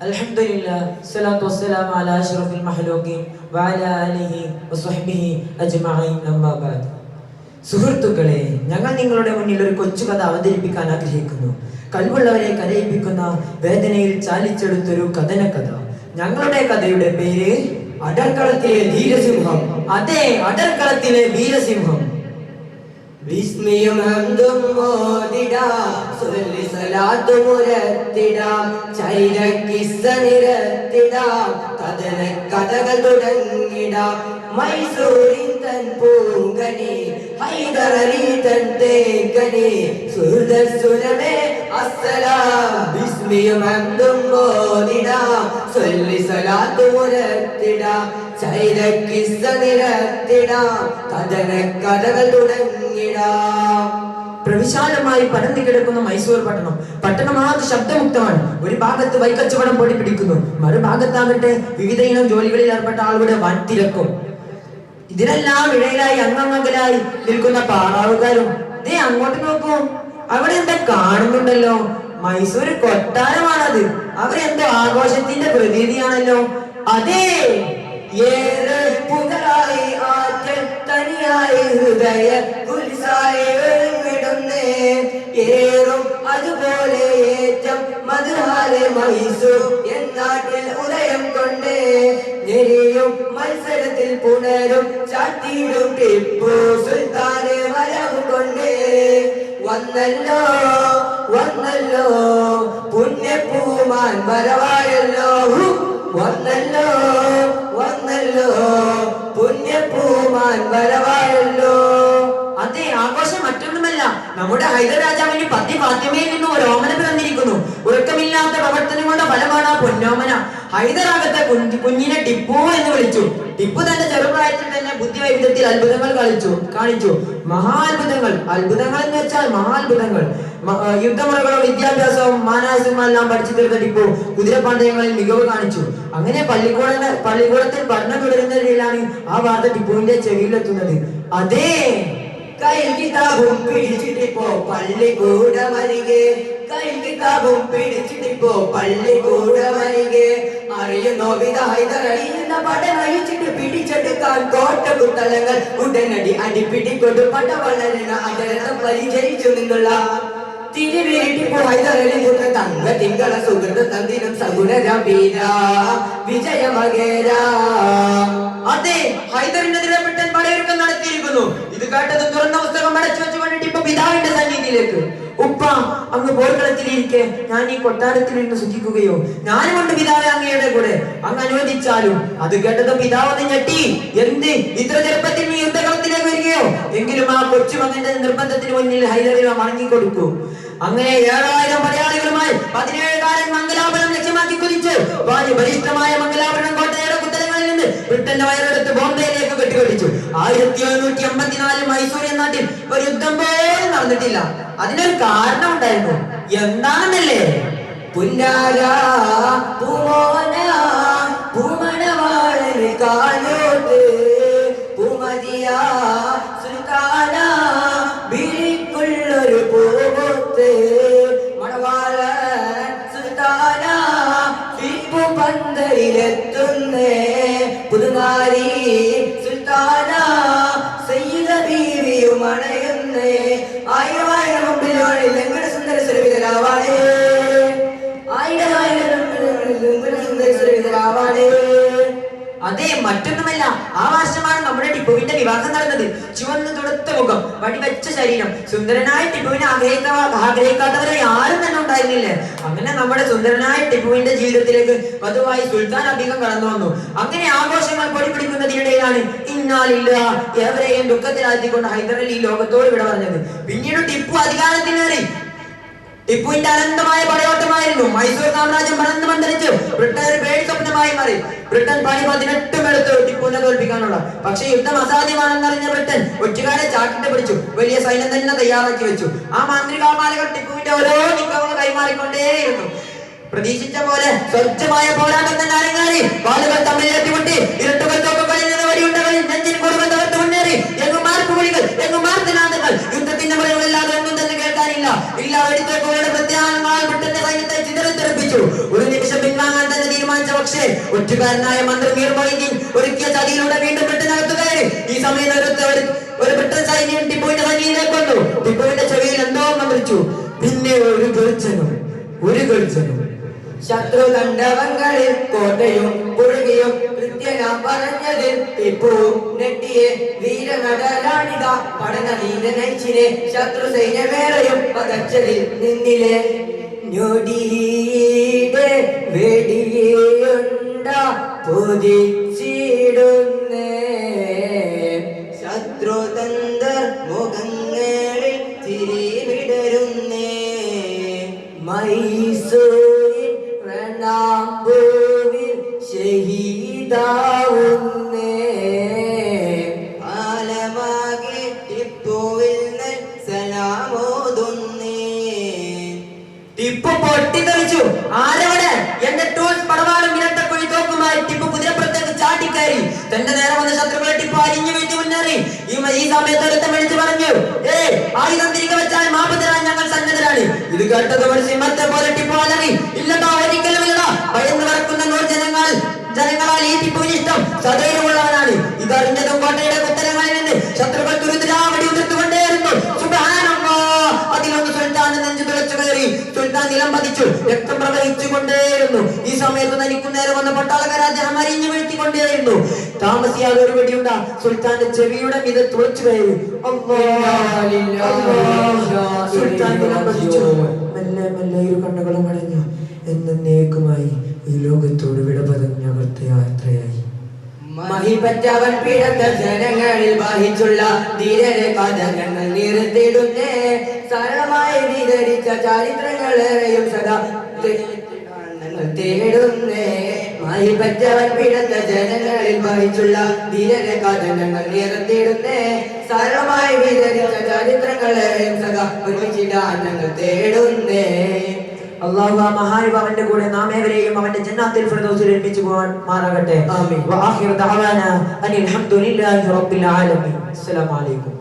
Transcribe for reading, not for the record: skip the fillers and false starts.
അൽഹംദുലില്ലാഹ് സ്വലാത്തു വസ്സലാമു അലാ അഷ്റഫിൽ മഖ്ലൂഖീൻ വഅലാ ആലിഹി വസ്വഹ്ബിഹി അജ്മഈൻ അമ്മാ ബഅദ്. സുഹൃത്തുക്കളെ, ഞങ്ങൾ നിങ്ങളുടെ മുന്നിൽ ഒരു കൊച്ചു കഥ അവതരിപ്പിക്കാൻ ആഗ്രഹിക്കുന്നു. കൽവുള്ളവരെ കരയിപ്പിക്കുന്ന വേദനയിൽ ചാലിച്ചെടുത്തൊരു കഥനകഥ. ഞങ്ങളുടെ കഥയുടെ പേര് അടർക്കളത്തിലെ ധീരസിംഹം. അതെ, അടർക്കളത്തിലെ വീരസിംഹം. വിസ്മയും ഹംദും ഓതിടാം, സ്വല്ലി സ്വലാത്തു മുരത്തിടാം, ചരിതക്കിസ്സ നിരത്തിടാം, കഥകൾ തുടങ്ങിടാം. മൈസൂരിൻ തൻ പൂങ്കനി, ഹൈദരലി തൻ തേക്കനി, സുഹൃദസുരമേ അസ്സലാം. വിസ്മയും ഹംദും ഓതിടാം, സ്വല്ലി സ്വലാത്തു മുരത്തിടാം, ചരിതക്കിസ്സ നിരത്തിടാം, കഥകൾ തുടങ്ങിടാം. പ്രവിശാലമായി പരന്നു കിടക്കുന്ന മൈസൂർ പട്ടണമാകെ ശബ്ദമുക്തമാണ്. ഒരു ഭാഗത്ത് വൈക്കച്ചവടം പൊടി പിടിക്കുന്നു, മറുഭാഗത്താകട്ടെ വിവിധ ഇനം ജോലികളിൽ ഏർപ്പെട്ട ആളുകളുടെ വൻ തിരക്കും. ഇതിനെല്ലാം ഇടയിലായി അങ്ങകലായി നിൽക്കുന്ന പാറാവുകാരും. ദേ അങ്ങോട്ട് നോക്കൂ, അവിടെ എന്താ കാണുന്നുണ്ടല്ലോ? മൈസൂർ കൊട്ടാരമാണത്. അവരെന്തോ ആഘോഷത്തിന്റെ പ്രതീതിയാണല്ലോ. അതെ, ഏറെ പുകഴായി ആറ്റൽ തനിയായി ഹൃദയ കുൽസായി വിടുന്നേ, ഏറും അതുപോലെ ഏറ്റം മധുഹാലെ മൈസൂർ എന്നാട്ടിൽ ഉദയം കൊണ്ടേ, ഞെരിയും മത്സരത്തിൽ പുണരും ചാട്ടിയിടും ടിപ്പു സുൽത്താനെ വരവ് കൊണ്ടേ. വന്നല്ലോ വന്നല്ലോ പുണ്യപൂമാൻ വരവായല്ലോ, വന്നല്ലോ വന്നല്ലോ പുണ്യപൂമാൻ വരവായല്ലോ. അതെ, ആഘോഷം മറ്റൊന്നുമല്ല, നമ്മുടെ ഹൈദർ രാജാവിന് പത്നി ഫാത്തിമയിൽ നിന്ന് ഒരു ഓമന പിറന്നിരിക്കുന്നു. ഉറക്കമില്ലാത്ത പ്രവർത്തനങ്ങളുടെ ഫലമാണ് ആ പൊന്നോമന. ഹൈദറാകത്തെ കുഞ്ഞിനെ ടിപ്പു എന്ന് വിളിച്ചു. ടിപ്പു തന്റെ ചെറുപ്രായത്തിൽ തന്നെ ബുദ്ധിവൈവിധ്യത്തിൽ അത്ഭുതങ്ങൾ കാണിച്ചു. മഹാത്ഭുതങ്ങൾ. അത്ഭുതങ്ങൾ എന്ന് വെച്ചാൽ മഹാത്ഭുതങ്ങൾ. യുദ്ധമുറകളും വിദ്യാഭ്യാസവും മാനസികവും എല്ലാം പഠിച്ചു തീർത്ത ടിപ്പു കുതിരപ്പാണ്ഡ്യങ്ങളിൽ മികവ് കാണിച്ചു. അങ്ങനെ പള്ളിക്കൂടത്തിൽ പഠനം തുടരുന്നതിലാണ് ആ വാർത്ത ടിപ്പുവിന്റെ ചെവിയിലെത്തുന്നത്. അതേ, കയ്യിൽ കിതാബും പിടിച്ചിട്ടിപ്പോ പള്ളിക്കൂടമരികെ, കയ്യിൽ കിതാബും പിടിച്ചിട്ടിപ്പോ പള്ളിക്കൂടമരികെ, അറിയുന്നോ വിധ ഹൈദരലി എന്ന പടനഴിച്ചിട്ട് പിടിച്ചെടുക്കാൻ കോട്ടകുത്തളങ്ങൾ ഉടനടി അടിപ്പിടിക്കൊണ്ട് പടവളരണ അടരണം പരിചരിച്ചു നിന്നുള്ള തിരുവേട്ടിപ്പോ ഹൈദരലി പുത്ര തങ്ക തിങ്കള സുഹൃത തന്തിരം സഗുണരവീര വിജയമകേര. അതെ, ഹൈദറിനെതിരെ ബ്രിട്ടൻ പടയൊരുക്കം നടത്തിയിരിക്കുന്നു. ഇത് കേട്ടത് തുറന്ന പുസ്തകം അടച്ചു വെച്ചുകൊണ്ട് ടിപ്പു പിതാവിന്റെ സന്നിധിയിലേക്ക്. ഉപ്പ, അങ്ങ് പോർക്കളത്തിലിരിക്കെ ഞാൻ ഈ കൊട്ടാരത്തിൽ നിന്ന് സുഖിക്കുകയോ? ഞാനുമുണ്ട് പിതാവെ അങ്ങയുടെ കൂടെ, അങ്ങ് അനുവദിച്ചാലും. അത് കേട്ടത് പിതാവ് ഞെട്ടി. എന്ത്, ഇത്ര ചെറുപ്പത്തിൽ നീ യുദ്ധകളത്തിലേക്ക് വരികയോ? എങ്കിലും ആ കൊച്ചുമകന്റെ നിർബന്ധത്തിന് മുന്നിൽ ഹൈദറിൽ മടങ്ങിക്കൊടുക്കൂ. അങ്ങനെ 7000 പടയാളികളുമായി 17 മംഗലാപുരം ലക്ഷ്യമാക്കി കുതിച്ചു. ബലിഷ്ഠമായ മംഗലാപുരം കോട്ടയുടെ കുത്തലങ്ങളിൽ നിന്ന് ബ്രിട്ടന്റെ വയറെടുത്ത് ബോംബെയിലേക്ക് കെട്ടിക്കൊടിച്ചു. 1754 മൈസൂർ നാട്ടിൽ ഒരു യുദ്ധം പോലും നടന്നിട്ടില്ല. അതിനൊരു കാരണം ഉണ്ടായിരുന്നു. എന്താണെന്നല്ലേ? പുന്നാര പൂമോന പൂമണവാളന് കാലോട്ട് പൂമതിയ സുൽത്താന ബിരിക്കുള്ളൊരു പൂമുത്ത്, മണവാളൻ സുൽത്താന ടിപ്പു പന്തലിലെത്തുന്നേ, പുതുനാരി സുൽത്താന സയ്യിദ ബീവിയും അണയുന്നേ. ആയിരം മുമ്പിലോടെ ലങ്കട സുന്ദര സുരവിതരാവാണേ, ആയിരം ലങ്കട സുന്ദര സുരവിതരാവാണേ. അതെ, മറ്റൊന്നുമല്ല, ആ വർഷമാണ് നമ്മുടെ ടിപ്പുവിന്റെ വിവാഹം നടന്നത്. ചുവന്ന് തുടുത്ത മുഖം, വടിവെച്ച ശരീരം, സുന്ദരനായ ടിപ്പുവിനെ ആഗ്രഹിക്കാത്തവരെ ആരും തന്നെ ഉണ്ടായിരുന്നില്ല. അങ്ങനെ നമ്മുടെ സുന്ദരനായ ടിപ്പുവിന്റെ ജീവിതത്തിലേക്ക് വധുവായി സുൽത്താൻ അധികം കടന്നു വന്നു. അങ്ങനെ ആഘോഷങ്ങൾ പൊടിപിടിക്കുന്നതിനിടയിലാണ് ഇന്നാലില്ലാഹ് എവരെയും ദുഃഖത്തിലാഴ്ത്തിക്കൊണ്ട് ഹൈദരലി ലോകത്തോട് വിട പറഞ്ഞത്. പിന്നീട് ടിപ്പു അധികാരത്തിലേറി. ടിപ്പുവിന്റെ അനന്തമായ പടയോട്ടമായിരുന്നു. മൈസൂർ സാമ്രാജ്യം പടർന്നു പന്തലിച്ചു. ബ്രിട്ടൻ ഒരു പേടി സ്വപ്നമായി മാറി. ബ്രിട്ടൻ പണി 18 എടുത്തു ടിപ്പുവിനെ തോൽപ്പിക്കാനുള്ള. പക്ഷെ യുദ്ധം അസാധ്യമാണെന്നറിഞ്ഞ ബ്രിട്ടൻ ഒറ്റുകാരെ ചാക്കിട്ട് പിടിച്ചു. വലിയ സൈന്യം തന്നെ തയ്യാറാക്കി വെച്ചു. ആ മാന്ത്രികാമാലകൾ ടിപ്പുവിന്റെ ഓരോ നീക്കങ്ങളും കൈമാറിക്കൊണ്ടേയിരുന്നു. പ്രതീക്ഷിച്ച പോലെ സ്വച്ഛമായ പോരാട്ടം തന്നെ അരങ്ങേറി. വാളുകൾ തമ്മിൽ ഏറ്റുമുട്ടി, ഇരുട്ടുകൾ തോക്കുകളിൽ നിന്ന് വടിയുണ്ടകളിൽ നെഞ്ചിൻ കുറുകൾ തകർത്ത് മുന്നേറി. എങ്ങും മാർപ്പുവിളികൾ, എങ്ങും മാർത്തനാദങ്ങൾ. യുദ്ധത്തിന്റെ മുറകളില്ലാതെ ഒന്നും തന്നെ കേൾക്കാനില്ല. എല്ലാ വെടിത്തോക്കുകളുടെ പ്രത്യാഹങ്ങൾ ബ്രിട്ടന്റെ സൈന്യത്തെ ചിതറിത്തെറിപ്പിച്ചു. പക്ഷേ ഒറ്റുകാരനായ മന്ത്രി മീർ മൊയ്തീൻ ഒരുക്കിയ ചതിയിലൂടെ വീണ്ടും ബ്രിട്ടനകത്ത് കയറി. ഈ സമയത്ത് ഒരു ബ്രിട്ടൻ സൈന്യം ടിപ്പുവിന്റെ സൈന്യത്തിലേക്ക് വന്നു. ടിപ്പുവിന്റെ ചെവിയിൽ എന്തോ മന്ത്രിച്ചു. പിന്നെ ഒരു ഗർജനം. ശത്രു കണ്ടവങ്ങളിൽ കോട്ടയും പുഴുകിയും കൃത്യനാം പറഞ്ഞത് ടിപ്പു നെട്ടിയെ വീരനടലാണിക പഠന നീലനയിച്ചിലെ ശത്രു സൈന്യമേറെയും പകച്ചതിൽ നിന്നിലെ ഞൊടിയുടെ വെടിയുണ്ട പൊതിച്ചിടുന്നേ ശത്രുതന്തർ മുഖങ്ങളിൽ തിരി വിടരുന്നേ മൈസൂരിൽ പ്രണാമ്പൂവിൽ ഷഹീദാവുന്നേ ആലമാകെ ടിപ്പുവിൽ സലാമോതുന്നേ. ടിപ്പു പൊട്ടിത്തെറിച്ചു. ആരവിടെ? എന്റെ ടൂൾസ് പടവാളും ഇരട്ടക്കുഴി തോക്കുമായി ടിപ്പു കുതിരപ്പുറത്തേക്ക് ചാട്ടിക്കയറി. തന്റെ നേരെ വന്ന ശത്രുക്കളെ ടിപ്പു അരിഞ്ഞു വീഴ്ത്തി മുന്നേറി. ഈ സമയത്ത് ഒരുത്തൻ വിളിച്ചു പറഞ്ഞു, ആയുധം തിരികെ വെച്ചാൽ മാപ്പ് തരാൻ ഞങ്ങൾ സന്നദ്ധരാണ്. ഇത് കേട്ടതോടെ സിംഹത്തെ പോലെ ടിപ്പു അലറി. ഇല്ലടാ, ഒരിക്കലും ഇല്ലടാ. ഭയന്ന് വിറക്കുന്ന ജനങ്ങളാൽ ഈ ടിപ്പുവിന് ഇഷ്ടം സദൈര്യമുള്ളവനാണ്. ഇതറിഞ്ഞതും കോട്ടയുടെ കുത്തരങ്ങളിൽ നിന്ന് ശത്രുക്കൾ തുരുതുരാവടി ഉതിർത്തുകൊണ്ടേയിരുന്നു. സുബ്ഹാനല്ലാഹ്! അതിലൊന്ന് സുൽത്താൻ നെഞ്ചു തുളച്ചു കയറി. സുൽത്താൻ നിലം പതിച്ചു. രക്തം പ്രവഹിച്ചുകൊണ്ടേയിരുന്നു. ഈ സമയത്ത് തനിക്കു നേരെ വന്ന പട്ടാളക്കാരെ അദ്ദേഹം അരിഞ്ഞു വീഴ്ത്തിക്കൊണ്ടേയിരുന്നു. താമസിയാതെ ഒരു വെടിയുണ്ട സുൽത്താന്റെ ചെവിയുടെ മീതെ തുളച്ചു കയറി. സുൽത്താൻ നിലം പതിച്ചു. മെല്ലെ മെല്ലെ ഇരു കണ്ണുകളും അടഞ്ഞു. എന്നേക്കുമായി ഈ ലോകത്തോട് വിട പറഞ്ഞ യാത്രയായി. മഹിപറ്റവൻ പിഴത്ത ജനങ്ങളിൽ വഹിച്ചുള്ള ധീരരെ കഥ ഞങ്ങൾ നിർത്തിയിടുന്നേ. സരളമായി വിതരിച്ച ചരിത്രങ്ങളേറെയും സദാ തേടുന്നേ. മഹിപറ്റവൻ പിഴത്ത ജനങ്ങളിൽ വഹിച്ചുള്ള ധീരരെ കഥ ഞങ്ങൾ നിർത്തിയിടുന്നേ. സരളമായി വിതരിച്ച ചരിത്രങ്ങളേറെയും സദാ ഒരുമിച്ചിടാൻ ഞങ്ങൾ തേടുന്നേ. അല്ലാഹു ആ മഹാനുഭാവന്റെ കൂടെ നാം ഏവരെയും അവന്റെ ജന്നാത്തുൽ ഫിർദൗസിൽ ഏൽപ്പിച്ചു പോകാൻ മാറാകട്ടെ. ആമീൻ. വആഖിറു ദഅവാനാ അനിൽ ഹംദുലില്ലാഹി റബ്ബിൽ ആലമീൻ. അസ്സലാമു അലൈക്കും.